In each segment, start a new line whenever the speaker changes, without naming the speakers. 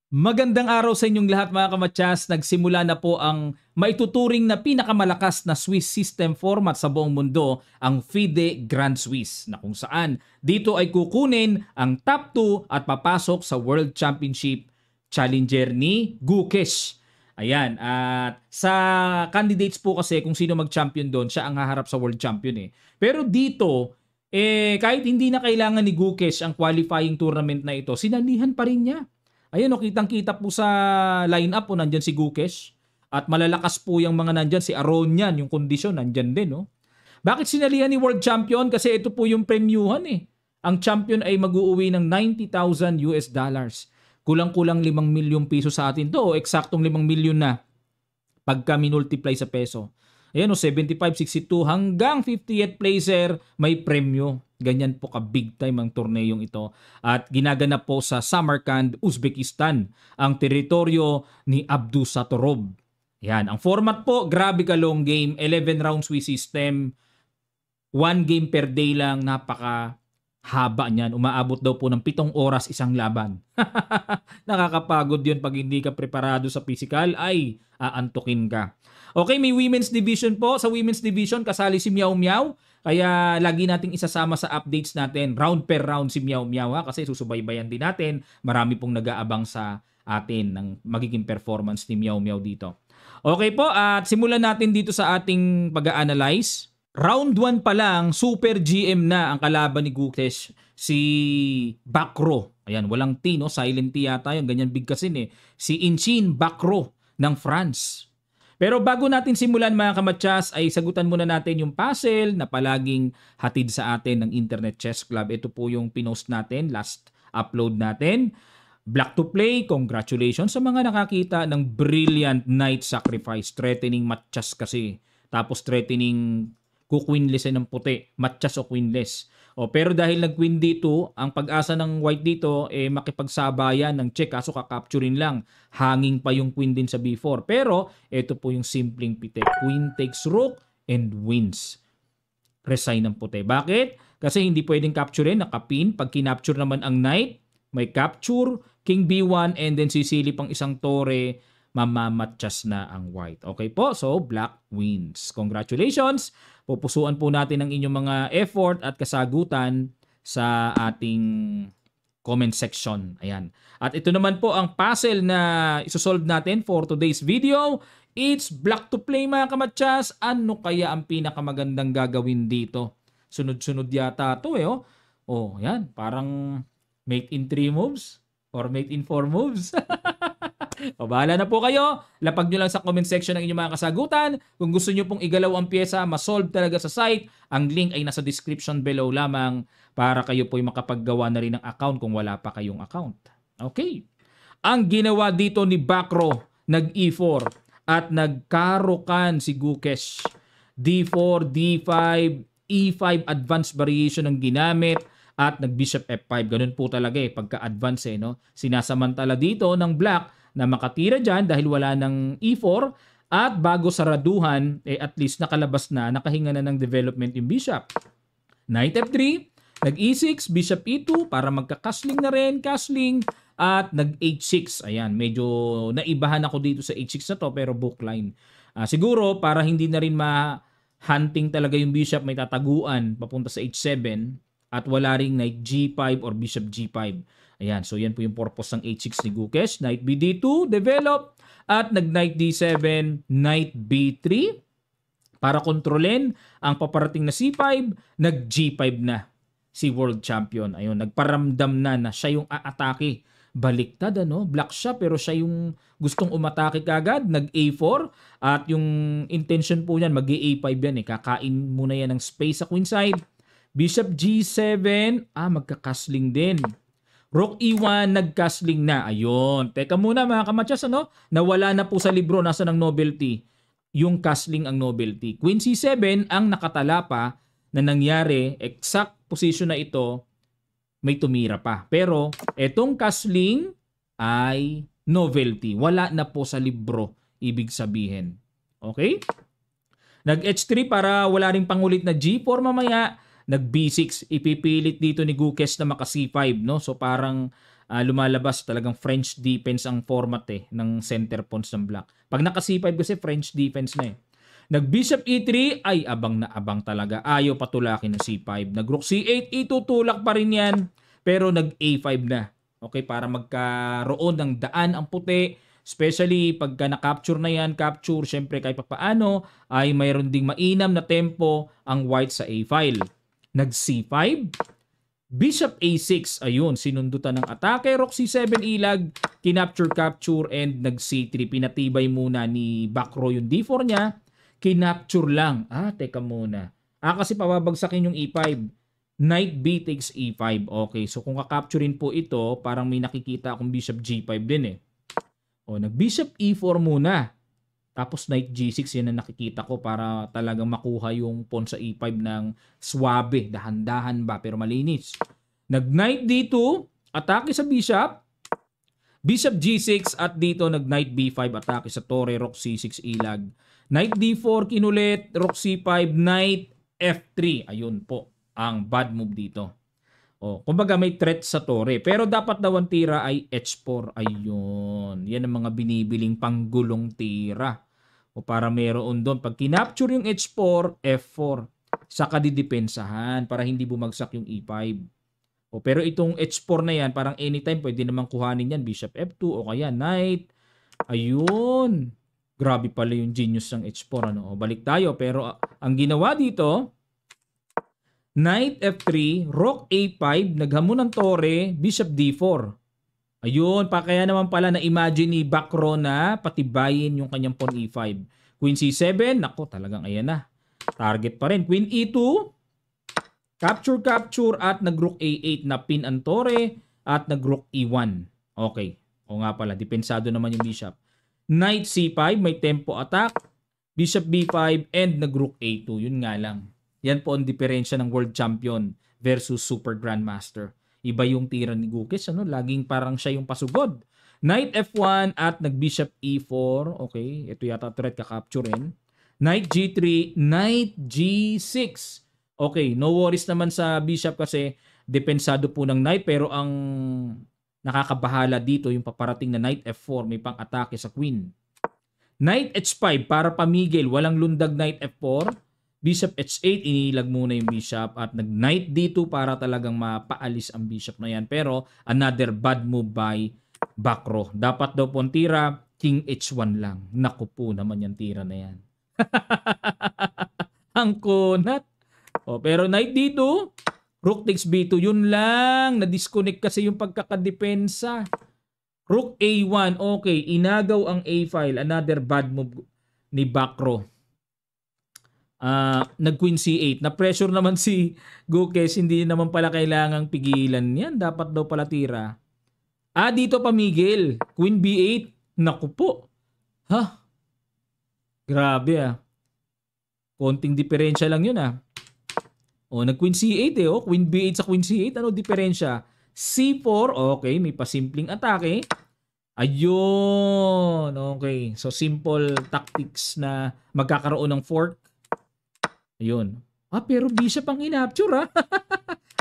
Magandang araw sa inyong lahat mga kamatyas. Nagsimula na po ang maituturing na pinakamalakas na Swiss system format sa buong mundo, ang FIDE Grand Swiss, na kung saan dito ay kukunin ang top 2 at papasok sa World Championship Challenger ni Gukesh. Ayan, at sa candidates po kasi kung sino mag-champion doon, siya ang haharap sa World Champion eh. Pero dito, kahit hindi na kailangan ni Gukesh ang qualifying tournament na ito, sinalihan pa rin niya. Ayun o, kitang-kita po sa lineup po, nandyan si Gukesh. At malalakas po yung mga nandyan, si Aronian, yung kondisyon, nandyan din. No? Bakit sinalihan ni World Champion? Kasi ito po yung premyuhan eh. Ang champion ay mag-uuwi ng $90,000 US dollars. Kulang-kulang 5 milyong piso sa atin to. O eksaktong 5 milyon na pagka minultiply sa peso. Ayan o, 75, 62 hanggang 58th placer may premyo. Ganyan po ka-big time ang torneyong ito. At ginaganap po sa Samarkand, Uzbekistan, ang teritoryo ni Abdusatorov. Yan. Ang format po, grabe ka long game, 11 round Swiss system, 1 game per day lang, napaka haba niyan. Umaabot daw po ng 7 oras isang laban. Nakakapagod yun pag hindi ka preparado sa physical, ay aantukin ka. Okay, may women's division po. Sa women's division, kasali si Miao Miao. Kaya lagi nating isasama sa updates natin. Round per round si Miao Miao ha, kasi susubaybayan din natin. Marami pong nag-aabang sa atin ng magiging performance ni Miao Miao dito. Okay po, at simulan natin dito sa ating pag-a-analyze. Round 1 pa lang, super GM na ang kalaban ni Gukesh, si Bakro. Ayan, walang T, no? Silent T yata yun. Ganyan bigkasin eh. Si Inchin Bakro ng France. Pero bago natin simulan mga kamatyas, ay sagutan muna natin yung puzzle na palaging hatid sa atin ng Internet Chess Club. Ito po yung pinost natin, last upload natin. Black to play, congratulations sa mga nakakita ng brilliant knight sacrifice. Threatening matchas kasi. Tapos threatening kukwinlessin ng puti, matchas o queenless. Pero dahil nag-queen D2, ang pag-asa ng white dito makipagsabayan ng check, kaso kakapturin lang. Hanging pa yung queen din sa B4. Pero ito po yung simpleng pitik. Queen takes rook and wins. Resign ng puti. Bakit? Kasi hindi pwedeng capturein, nakapin. Pag kinapture naman ang knight, may capture, king B1, and then sisilip ang isang tore, mamamatchas na ang white. Okay po? So, black wins. Congratulations! Pupusuan po natin ang inyong mga effort at kasagutan sa ating comment section. Ayan. At ito naman po ang puzzle na isosolve natin for today's video. It's black to play mga kamatyas. Ano kaya ang pinakamagandang gagawin dito? Sunod-sunod yata ito eh. Oh, yan. Parang mate in 3 moves or mate in 4 moves. O, bahala na po kayo. Lapag nyo lang sa comment section ng inyong mga kasagutan. Kung gusto nyo pong igalaw ang pyesa, masolve talaga sa site, ang link ay nasa description below lamang para kayo po'y makapaggawa na rin ng account kung wala pa kayong account. Okay. Ang ginawa dito ni Bakro, nag-E4 at nagkarokan si Gukesh. D4, D5, E5 advanced variation ang ginamit at nag-Bishop F5. Ganun po talaga pagka-advance no? Sinasamantala dito ng black na makatira dyan dahil wala ng E4 at bago saraduhan, at least nakalabas na, nakahinga na ng development yung bishop. Knight F3, nag-E6, Bishop E2 para magka-castling na rin, castling, at nag-H6. Ayan, medyo naibahan ako dito sa H6 na to pero bookline. Siguro para hindi na rin ma-hunting talaga yung bishop, may tataguan papunta sa H7 at wala ring Knight G5 or Bishop G5. Ayan, so yan po yung purpose ng H6 ni Gukesh. Knight BD2, develop. At nag-Knight D7, Knight B3. Para kontrolin ang paparating na C5, nag-G5 na si World Champion. Ayun, nagparamdam na siya yung aatake. Baliktad, ano? Black siya pero siya yung gustong umatake kagad. Nag-A4 at yung intention po niyan, mag-A5 yan Kakain muna yan ng space sa queen side. Bishop G7, magka-castling din. Rook E1, nag-castling na. Ayun. Teka muna mga kamatyas, nawala na po sa libro, nasa ng novelty. Yung castling ang novelty. Queen C7 ang nakatala pa na nangyari, exact position na ito, may tumira pa. Pero etong castling ay novelty. Wala na po sa libro, ibig sabihin. Okay? Nag-H3 para wala ring pangulit na G4 mamaya. Nag B6, ipipilit dito ni Gukesh na maka C5, no? So parang lumalabas talagang French defense ang format ng center pawns ng black. Pag naka C5 kasi French defense na Nag-bishop E3, ay abang na abang talaga. Ayaw patulakin ng C5. Nag-rook C8, itutulak pa rin yan. Pero nag-A5 na. Okay, para magkaroon ng daan ang puti. Especially pagka na-capture na yan, capture, syempre kahit papaano, ay mayroon ding mainam na tempo ang white sa A file. Nag-C5, Bishop A6, ayun, sinundutan ng atake, Rook C7 ilag, kinapture-capture, and nag-C3. Pinatibay muna ni Bakro yung D4 niya, kinapture lang. Teka muna. Kasi pababagsakin yung E5. Knight B takes E5. Okay, so kung kakapturein po ito, parang may nakikita akong Bishop G5 din nag-Bishop E4 muna. Tapos Knight G6, yan ang nakikita ko para talagang makuha yung pawn sa E5 ng swabe. Dahan-dahan ba, pero malinis. Nag-Knight D2, atake sa Bishop. Bishop G6 at dito nag-Knight B5, atake sa Torre, Rook C6 ilag. Knight D4, kinulit, Rook C5, Knight F3. Ayun po ang bad move dito. Kumbaga may threat sa Torre. Pero dapat daw ang tira ay H4. Ayun. Yan ang mga binibiling panggulong tira. Para meron doon. Pag kinapture yung H4, F4. Saka didepensahan para hindi bumagsak yung E5. Pero itong H4 na yan, parang anytime pwede namang kuhanin yan. Bishop F2 o kaya Knight. Ayun. Grabe pala yung genius ng H4. Balik tayo. Pero ang ginawa dito, Knight F3, Rook A5, naghamon ng Torre, Bishop D4. Ayun, kaya naman pala na-imagine ni Bakro na patibayin yung kanyang pawn E5. Queen C7, nako talagang ayan na. Target pa rin. Queen E2, capture at nag-Rook A8 na pin ang Torre at nag-Rook E1. Okay, nga pala, depensado naman yung Bishop. Knight C5, may tempo attack, Bishop B5 and nag-Rook A2. Yun nga lang. Yan po ang diferensya ng world champion versus super grandmaster. Iba yung tira ni Gukes, laging parang siya yung pasugod. Knight F1 at nag-Bishop E4. Okay, ito yata threat kakapturein. Knight G3, Knight G6. Okay, no worries naman sa Bishop kasi depensado po ng Knight, pero ang nakakabahala dito yung paparating na Knight F4, may pang-atake sa Queen. Knight H5 para pamigil, walang lundag Knight F4. Bishop H8, inilag muna yung Bishop at nag-Knight D2 para talagang mapaalis ang Bishop na yan. Pero another bad move by Bakro. Dapat daw po ang tira, King H1 lang. Naku po naman yung tira na yan. Ang kunat. Pero Knight D2, Rook takes B2, yun lang. Na-disconnect kasi yung pagkakadepensa. Rook A1, okay. Inagaw ang A file. Another bad move ni Bakro. Nag-Queen C8. Na-pressure naman si Gukes. Hindi naman pala kailangang pigilan yan. Dapat daw pala tira. Dito pamigil. Queen B8. Naku po. Grabe Konting diferensya lang yun nag-Queen C8 Queen B8 sa Queen C8. Ano diferensya? C4. Okay. May pasimpleng atake. Ayun. Okay. So simple tactics na magkakaroon ng fork. Ayun. Pero Bishop ang inapture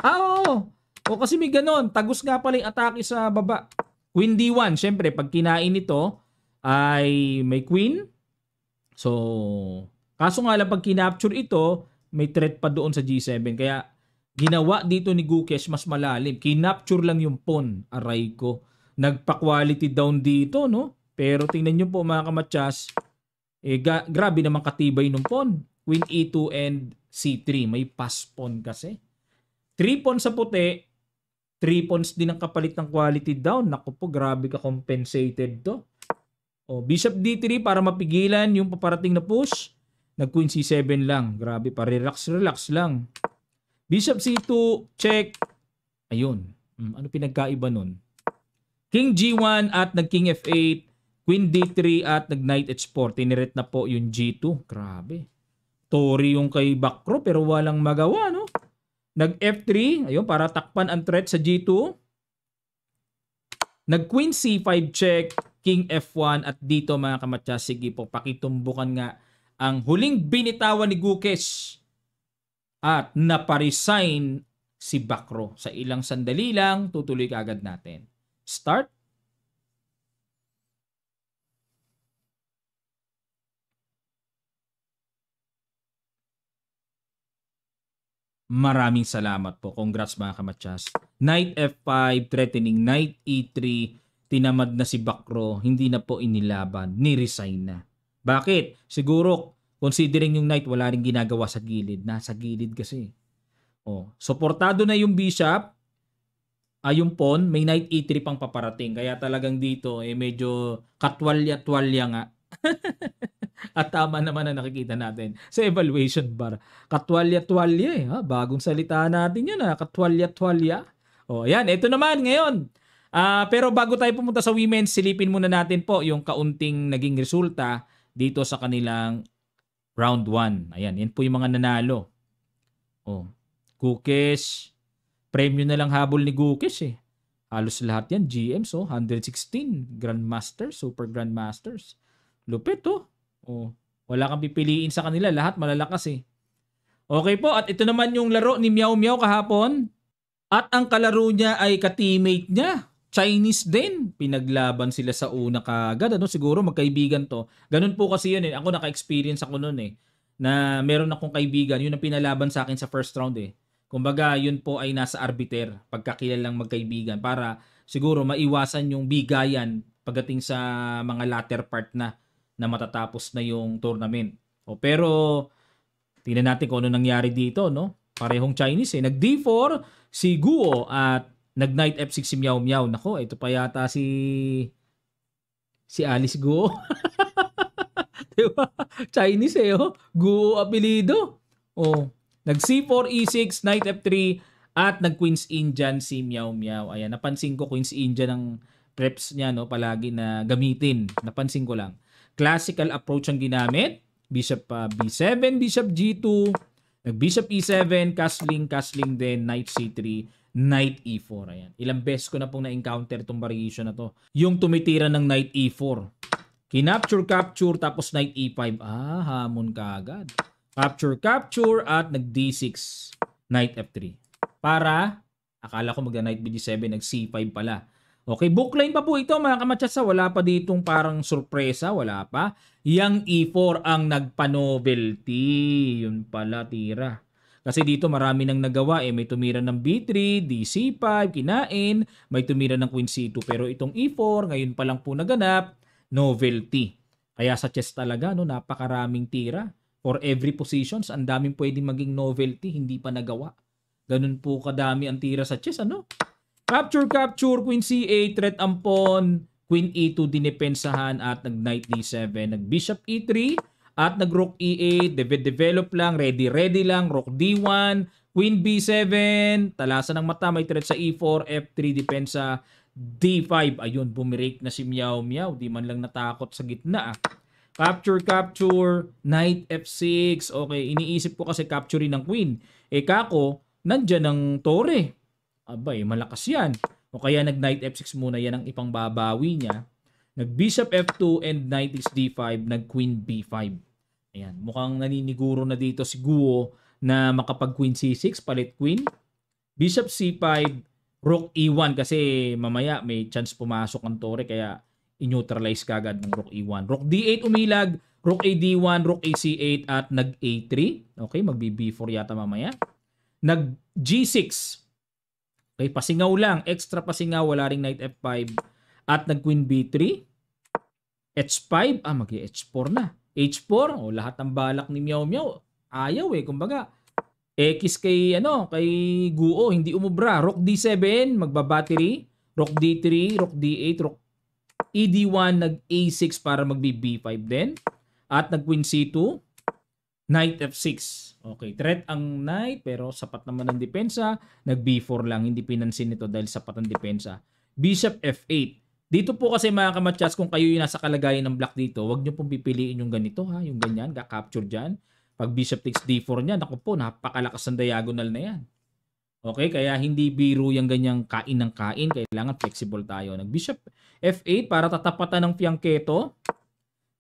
oo. Kasi may ganon. Tagus nga pala yung atake sa baba. Queen D1. Siyempre, pag kinain ito, ay may Queen. So, kaso nga lang pag kinapture ito, may threat pa doon sa G7. Kaya, ginawa dito ni Gukes mas malalim. Kinapture lang yung pawn. Aray ko. Nagpa-quality down dito, Pero tingnan nyo po mga kamatsas, grabe naman katibay ng pawn. Queen E2 and C3. May pass pawn kasi. 3 pawns sa puti. 3 pawns din ang kapalit ng quality down. Naku po, grabe ka compensated to. Bishop D3 para mapigilan yung paparating na push. Nag-Queen C7 lang. Grabe pa. Relax lang. Bishop C2, check. Ayun. Ano pinagkaiba nun? King G1 at nag-King F8. Queen D3 at nag-Knight H4. Tiniret na po yung G2. Grabe. Tori yung kay Bakro pero walang magawa, Nag-F3, ayun, para takpan ang threat sa G2. Nag-Queen C5 check, King F1 at dito mga kamatsas, sige po, pakitumbukan nga ang huling binitawan ni Gukes at naparesign si Bakro. Sa ilang sandali lang, tutuloy kaagad natin. Start. Maraming salamat po. Congrats mga kamatsas. Knight F5, threatening Knight E3, tinamad na si Bakro, hindi na po inilaban, ni-resign na. Bakit? Siguro, considering yung Knight, wala rin ginagawa sa gilid. Nasa gilid kasi. Oh, suportado na yung Bishop, yung Pawn, may Knight E3 pang paparating. Kaya talagang dito, medyo katwalya-twalya nga. At tama naman na nakikita natin sa evaluation bar. Katwalya-twalya bagong salita natin yun katwalya-twalya. Ayan, ito naman ngayon. Pero bago tayo pumunta sa women's, silipin muna natin po yung kaunting naging resulta dito sa kanilang round 1. Ayan, yan po yung mga nanalo. Cookies. Premyo na lang habol ni Cookies Halos lahat yan, GMs 116. Grandmasters, Super Grandmasters. Lupit wala kang pipiliin sa kanila. Lahat malalakas Okay po, at ito naman yung laro ni Meow Meow kahapon. At ang kalaro niya ay ka-teammate niya. Chinese din. Pinaglaban sila sa una kagad. Siguro magkaibigan to. Ganun po kasi yun Ako naka-experience ako nun na meron akong kaibigan. Yun ang pinalaban sa akin sa first round Kumbaga, yun po ay nasa arbiter. Pagkakilalang magkaibigan. Para siguro maiwasan yung bigayan pagdating sa mga latter part na matatapos na yung tournament. Pero tingnan natin kung ano nangyari dito, Parehong Chinese Nag D4 si Guo at nag Knight F6 si Meow Meow. Nako, ito pa yata si Alice Guo. Diba? Chinese Guo apelido. Nag C4 E6, Knight F3 at nag Queen's Indian si Meow Meow. Ayan, napansin ko Queen's Indian ang preps niya palagi na gamitin. Napansin ko lang. Classical approach ang ginamit. Bishop B7, Bishop G2, Bishop E7, castling din, Knight C3, Knight E4. Ayan. Ilang beses ko na pong na-encounter itong variation na to. Yung tumitira ng Knight E4. Kinapture, tapos Knight E5. Hamon ka agad. Capture, at nag D6, Knight F3. Para, akala ko mag-Knight BD7, nag C5 pala. Okay, bookline pa po ito mga kamatsasa. Wala pa ditong parang sorpresa. Wala pa. Yang E4 ang nagpa-novelty. Yun pala, tira. Kasi dito marami nang nagawa May tumira ng B3, DC5, kinain. May tumira ng Queen C2. Pero itong E4, ngayon pa lang po naganap, novelty. Kaya sa chess talaga, napakaraming tira. For every positions, ang daming pwedeng maging novelty, hindi pa nagawa. Ganun po kadami ang tira sa chess, Capture, Queen C8, threat ang pawn, Queen E2 dinipensahan at nag-Knight D7, nag-Bishop E3 at nag-Rook E8, develop lang, ready lang, Rook D1, Queen B7, talasan ng mata, may threat sa E4, F3, depensa, D5, ayun, bumirake na si Meow Meow, di man lang natakot sa gitna Capture, Knight F6, okay, iniisip ko kasi capturing ng Queen, kako, nandyan ang Torre. Abay, malakas yan. O kaya nag-Knight F6 muna, yan ang ipangbabawi niya. Nag-Bishop F2 and Knight is D5, nag-Queen B5. Ayan, mukhang naniniguro na dito si Guo na makapag-Queen C6, palit Queen. Bishop C5, Rook E1 kasi mamaya may chance pumasok ang Torre kaya i-neutralize kagad ng Rook E1. Rook D8 umilag, Rook A D1, Rook A C8 at nag-A3. Okay, mag-B4 yata mamaya. Nag-G6. Okay, pasingaw lang. Extra pasingaw. Wala ring Knight F5. At nag-Queen B3. H5. Mag-H4 na. H4. Lahat ng balak ni Meow Meow. Ayaw Kumbaga, X kay Guo. Hindi umubra. Rook D7. Magbabattery. Rook D3. Rook D8. Rook ED1. Nag-A6 para mag-B5 din. At nag-Queen C2. Knight F6. Okay, threat ang Knight pero sapat naman ang depensa. Nag-B4 lang, hindi pinansin nito dahil sapat ang depensa. Bishop F8. Dito po kasi mga kamatsas, kung kayo yung nasa kalagayan ng black dito, huwag nyo pong pipiliin yung ganito yung ganyan, ka-capture dyan. Pag Bishop takes D4 niya, naku po, napakalakas ng diagonal na yan. Okay, kaya hindi biro yung ganyang kain ng kain, kailangan flexible tayo. Nag-Bishop F8 para tatapatan ng fianchetto.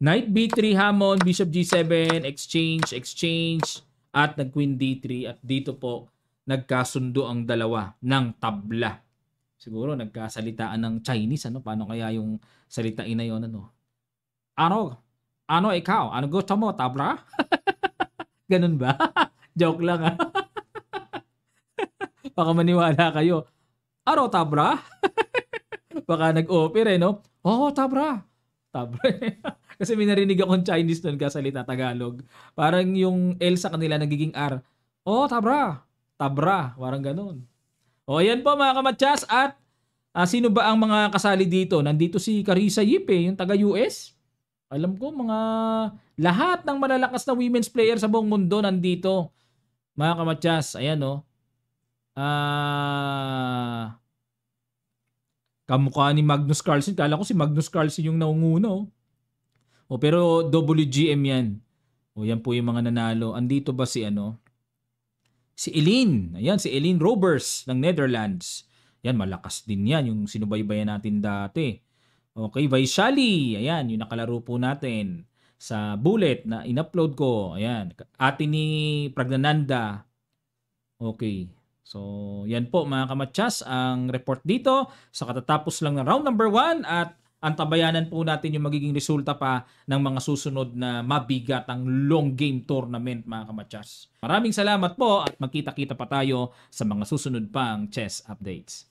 Knight B3 hamon, Bishop G7, exchange, at nag-Queen D3 at dito po nagkasundo ang dalawa ng tabla. Siguro nagkasalitaan ng Chinese, ano? Paano kaya yung salitain na yun, ano? Ano? Ano ikaw? Ano gusto mo, tabla? Ganun ba? Joke lang, ah. Baka maniwala kayo. Ano, tabra? Baka nag-offer eh, no? Oo, tabra. Tabra. Kasi may narinig akong Chinese doon kasalita Tagalog. Parang yung L sa kanila nagiging R. Oo, tabra. Tabra. Parang ganun. O, ayan po mga kamatsas. At sino ba ang mga kasali dito? Nandito si Carissa Yip eh, yung taga-US. Alam ko mga lahat ng malalakas na women's player sa buong mundo nandito. Mga kamatsas. Ayan no. Kamukha ni Magnus Carlsen. Kala ko si Magnus Carlsen yung naunguna. Oh. Pero WGM yan. Yan po yung mga nanalo. Andito ba si ano? Si Eline. Ayan, si Eline Robers ng Netherlands. Yan, malakas din yan. Yung sinubaybayan natin dati. Okay, Vaishali. Ayan, yung nakalaro po natin sa bullet na in-upload ko. Ayan, ate ni Pragnananda. Okay. So, yan po mga kamatsas ang report dito sa katatapos lang ng round number 1 at antabayanan po natin yung magiging resulta pa ng mga susunod na mabigatang long game tournament mga kamatsas. Maraming salamat po at magkita-kita pa tayo sa mga susunod pang chess updates.